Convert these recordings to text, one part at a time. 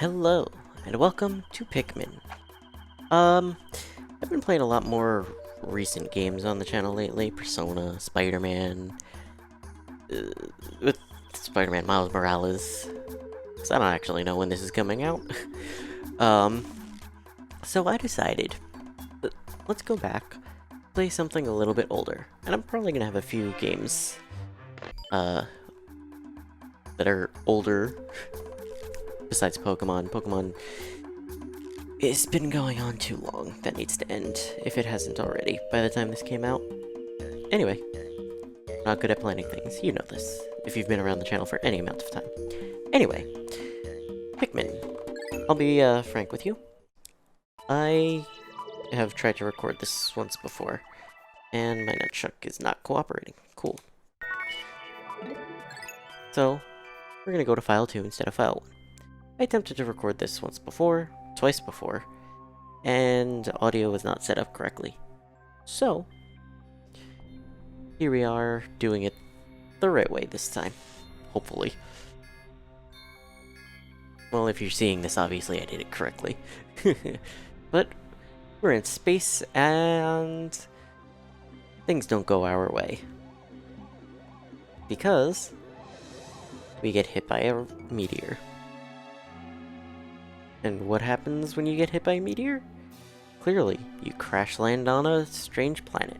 Hello, and welcome to Pikmin. I've been playing a lot more recent games on the channel lately. Persona, Spider-Man, with Spider-Man Miles Morales. So I don't actually know when this is coming out. um, so I decided, let's go back, play something a little bit older. And I'm probably gonna have a few games, that are older, besides Pokemon. Pokemon it's been going on too long. That needs to end, if it hasn't already, by the time this came out. Anyway, not good at planning things. You know this, if you've been around the channel for any amount of time. Anyway, Pikmin. I'll be, frank with you. I have tried to record this once before, and my nunchuck is not cooperating. Cool. So, we're gonna go to File 2 instead of File 1. I attempted to record this once before, twice before, and audio was not set up correctly. So, here we are doing it the right way this time. Hopefully. Well, if you're seeing this, obviously I did it correctly. But we're in space and things don't go our way. Because we get hit by a meteor. And what happens when you get hit by a meteor? Clearly, you crash land on a strange planet.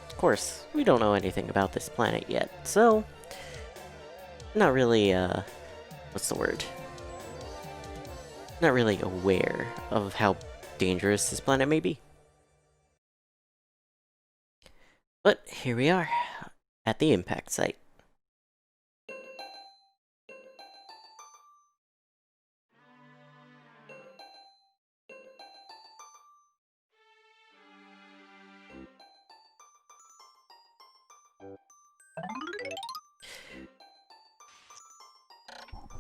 Of course, we don't know anything about this planet yet, so not really, what's the word? Not really aware of how dangerous this planet may be. But here we are, at the impact site.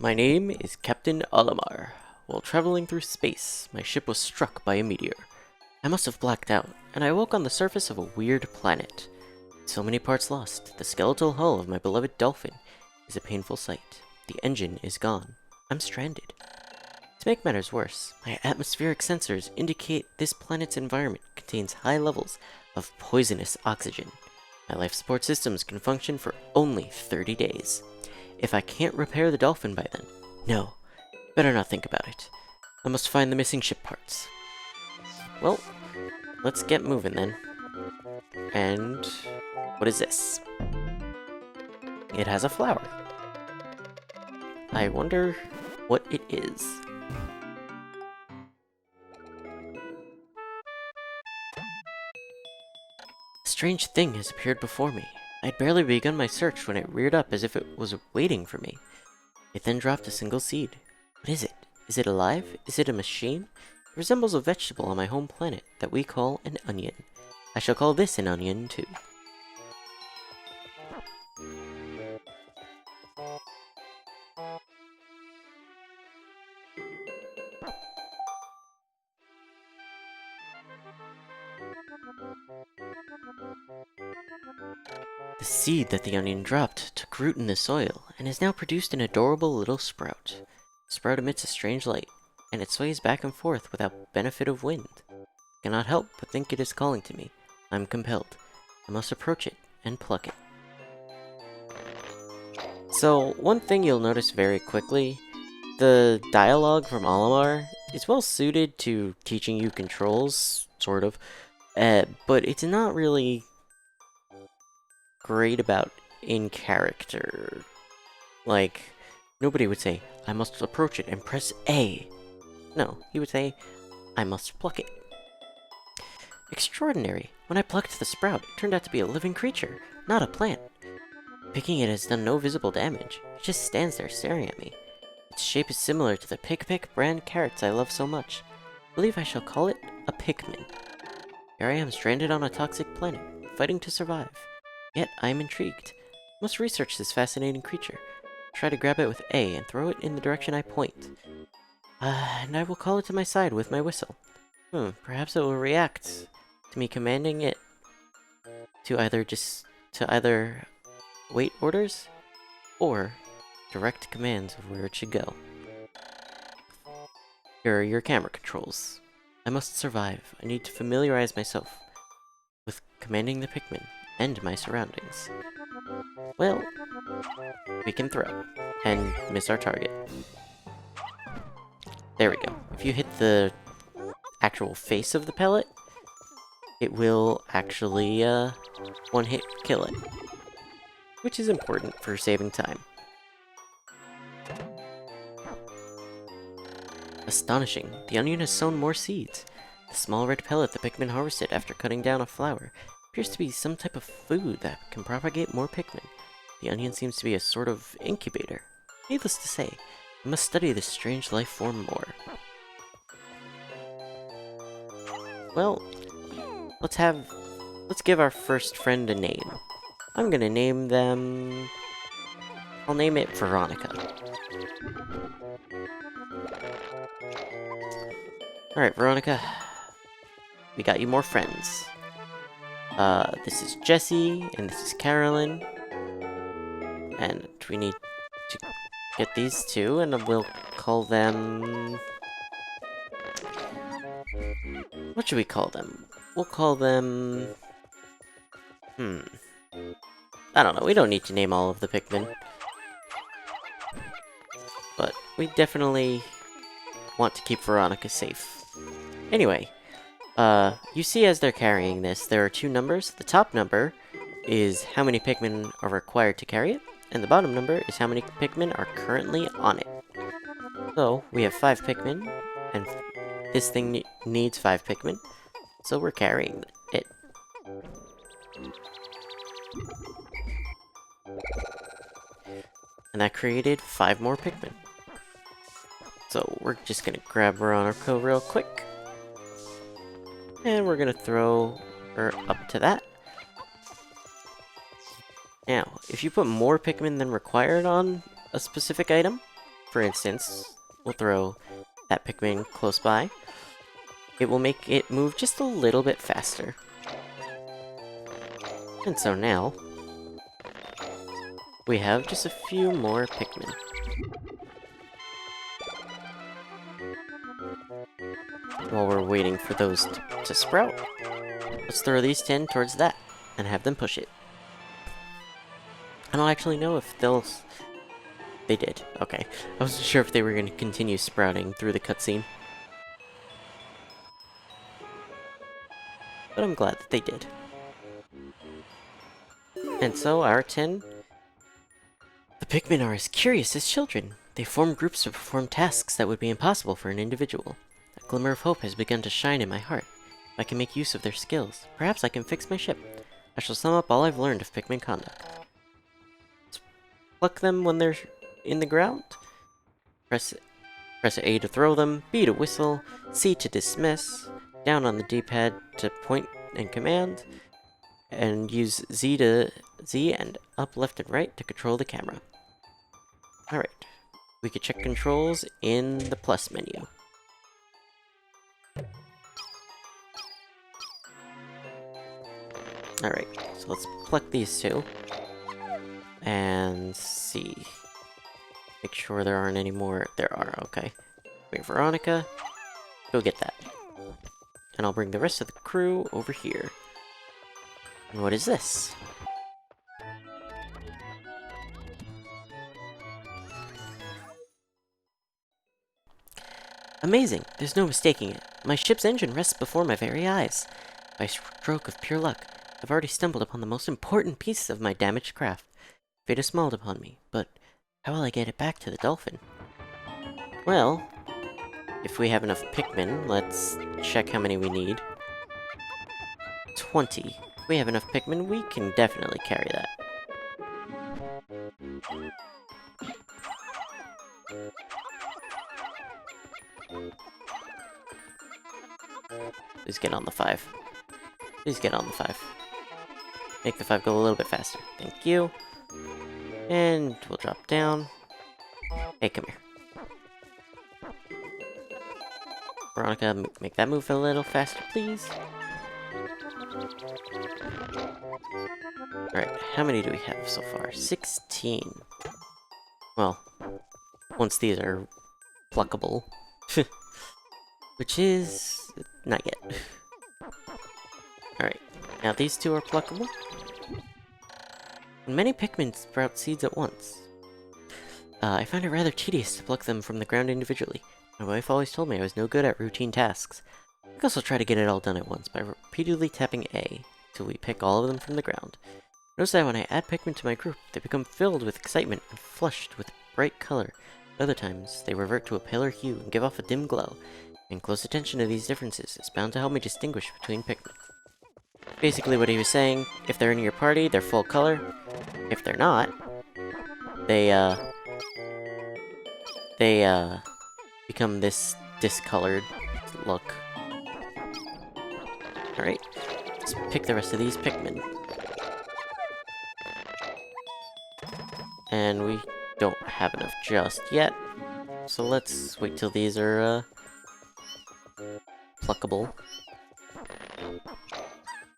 My name is Captain Olimar. While traveling through space, my ship was struck by a meteor. I must have blacked out, and I woke on the surface of a weird planet. So many parts lost. The skeletal hull of my beloved dolphin is a painful sight. The engine is gone. I'm stranded. To make matters worse, my atmospheric sensors indicate this planet's environment contains high levels of poisonous oxygen. My life support systems can function for only 30 days. If I can't repair the dolphin by then, no, better not think about it. I must find the missing ship parts. Well, let's get moving then. And what is this? It has a flower. I wonder what it is. A strange thing has appeared before me. I'd barely begun my search when it reared up as if it was waiting for me. It then dropped a single seed. What is it? Is it alive? Is it a machine? It resembles a vegetable on my home planet that we call an onion. I shall call this an onion too. The seed that the onion dropped took root in the soil, and has now produced an adorable little sprout. The sprout emits a strange light, and it sways back and forth without benefit of wind. I cannot help but think it is calling to me. I'm compelled. I must approach it and pluck it. So, one thing you'll notice very quickly, the dialogue from Olimar is well suited to teaching you controls, sort of, but it's not really great about in character. Like, nobody would say, I must approach it and press A. No, he would say, I must pluck it. Extraordinary. When I plucked the sprout, it turned out to be a living creature, not a plant. Picking it has done no visible damage. It just stands there staring at me. Its shape is similar to the Pick brand carrots I love so much. I believe I shall call it a Pikmin. Here I am stranded on a toxic planet, fighting to survive. Yet I am intrigued. I must research this fascinating creature. Try to grab it with A and throw it in the direction I point. And I will call it to my side with my whistle. Perhaps it will react to me commanding it to either wait orders or direct commands of where it should go. Here are your camera controls. I must survive. I need to familiarize myself with commanding the Pikmin and my surroundings. Well, we can throw and miss our target. There we go. If you hit the actual face of the pellet, it will actually one-hit kill it, which is important for saving time. Astonishing! The onion has sown more seeds. The small red pellet the Pikmin harvested after cutting down a flower appears to be some type of food that can propagate more Pikmin. The onion seems to be a sort of incubator. Needless to say, I must study this strange life form more. Well, let's give our first friend a name. I'm gonna name them... I'll name it Veronica. Alright, Veronica. We got you more friends. This is Jessie, and this is Carolyn. And we need to get these two, and we'll call them... What should we call them? We'll call them... I don't know, we don't need to name all of the Pikmin. But we definitely want to keep Veronica safe. Anyway, you see as they're carrying this, there are two numbers. The top number is how many Pikmin are required to carry it, and the bottom number is how many Pikmin are currently on it. So, we have 5 Pikmin, and this thing needs 5 Pikmin, so we're carrying it. And that created 5 more Pikmin. So we're just gonna grab Veronica real quick. And we're gonna throw her up to that. Now, if you put more Pikmin than required on a specific item, for instance, we'll throw that Pikmin close by, it will make it move just a little bit faster. And so now, we have just a few more Pikmin. While we're waiting for those to sprout, let's throw these 10 towards that, and have them push it. I don't actually know if they'll... They did. Okay. I wasn't sure if they were going to continue sprouting through the cutscene. But I'm glad that they did. And so, our 10... The Pikmin are as curious as children. They form groups to perform tasks that would be impossible for an individual. A glimmer of hope has begun to shine in my heart. If I can make use of their skills, perhaps I can fix my ship. I shall sum up all I've learned of Pikmin conduct. Pluck them when they're in the ground. Press A to throw them, B to whistle, C to dismiss, down on the D-pad to point and command, and use Z and up, left, and right to control the camera. Alright, we could check controls in the plus menu. Alright, so let's pluck these two. And see. Make sure there aren't any more. There are, okay. Wait, Veronica, go get that. And I'll bring the rest of the crew over here. And what is this? Amazing! There's no mistaking it. My ship's engine rests before my very eyes. By a stroke of pure luck, I've already stumbled upon the most important piece of my damaged craft. Fate has smiled upon me, but how will I get it back to the dolphin? Well, if we have enough Pikmin, let's check how many we need. 20. If we have enough Pikmin, we can definitely carry that. Please get on the 5. Please get on the 5. Make the 5 go a little bit faster. Thank you. And we'll drop down. Hey, come here. Veronica, make that move a little faster, please. Alright, how many do we have so far? 16. Well, once these are pluckable. Which is... not yet. Alright, now these two are pluckable. And many Pikmin sprout seeds at once. I find it rather tedious to pluck them from the ground individually. My wife always told me I was no good at routine tasks. I guess I'll try to get it all done at once by repeatedly tapping A till we pick all of them from the ground. Notice that when I add Pikmin to my group, they become filled with excitement and flushed with bright color. Other times, they revert to a paler hue and give off a dim glow. And close attention to these differences is bound to help me distinguish between Pikmin. Basically what he was saying, if they're in your party, they're full color. If they're not, they become this discolored look. Alright, let's pick the rest of these Pikmin. And we don't have enough just yet, so let's wait till these are, pluckable.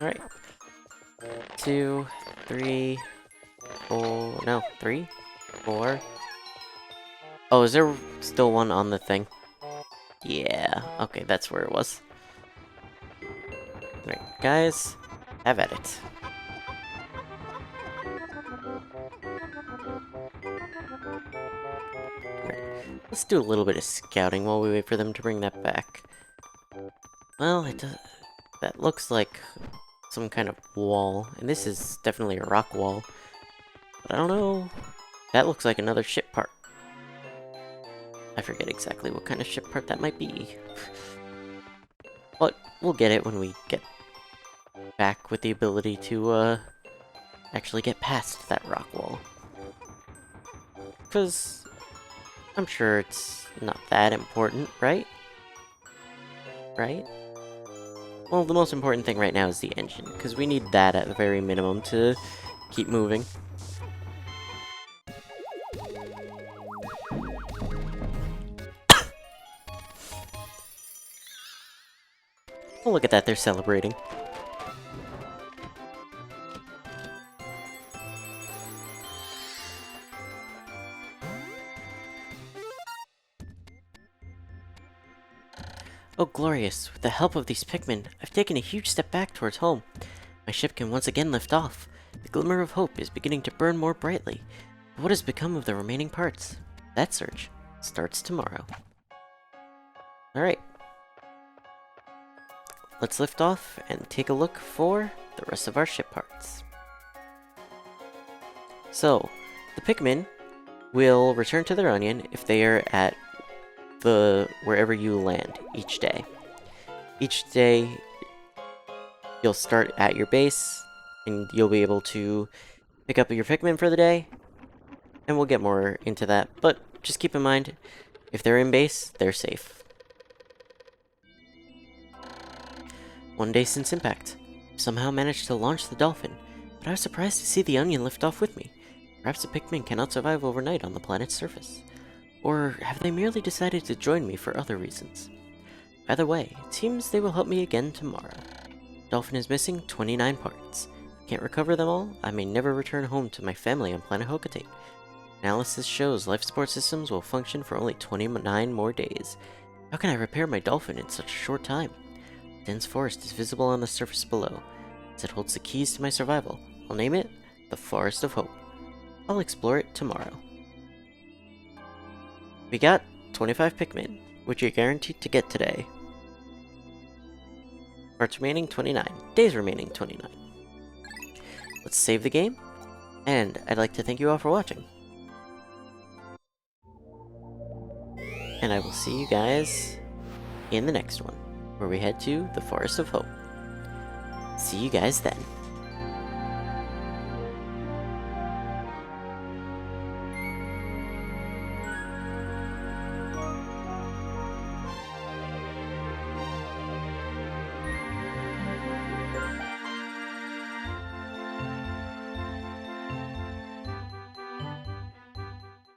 Alright. 2, 3, 4... no, 3, 4... Oh, is there still one on the thing? Yeah, okay, that's where it was. Alright, guys, have at it. Alright, let's do a little bit of scouting while we wait for them to bring that back. Well, it does... that looks like some kind of wall, and this is definitely a rock wall. But I don't know... that looks like another ship part. I forget exactly what kind of ship part that might be. But we'll get it when we get back with the ability to, actually get past that rock wall. Because I'm sure it's not that important, right? Right? Well, the most important thing right now is the engine, because we need that at the very minimum to keep moving. Oh, look at that, they're celebrating. Oh, glorious. With the help of these Pikmin, I've taken a huge step back towards home. My ship can once again lift off. The glimmer of hope is beginning to burn more brightly. But what has become of the remaining parts? That search starts tomorrow. Alright. Let's lift off and take a look for the rest of our ship parts. So, the Pikmin will return to their onion if they are at wherever you land each day. Each day, you'll start at your base, and you'll be able to pick up your Pikmin for the day, and we'll get more into that, but just keep in mind, if they're in base, they're safe. One day since impact, somehow managed to launch the dolphin, but I was surprised to see the onion lift off with me. Perhaps the Pikmin cannot survive overnight on the planet's surface. Or have they merely decided to join me for other reasons? Either way, it seems they will help me again tomorrow. Dolphin is missing 29 parts. Can't recover them all? I may never return home to my family on planet Hocotate. Analysis shows life support systems will function for only 29 more days. How can I repair my dolphin in such a short time? A dense forest is visible on the surface below, as it holds the keys to my survival. I'll name it the Forest of Hope. I'll explore it tomorrow. We got 25 Pikmin, which you're guaranteed to get today. Parts remaining 29. Days remaining 29. Let's save the game, and I'd like to thank you all for watching. And I will see you guys in the next one, where we head to the Forest of Hope. See you guys then.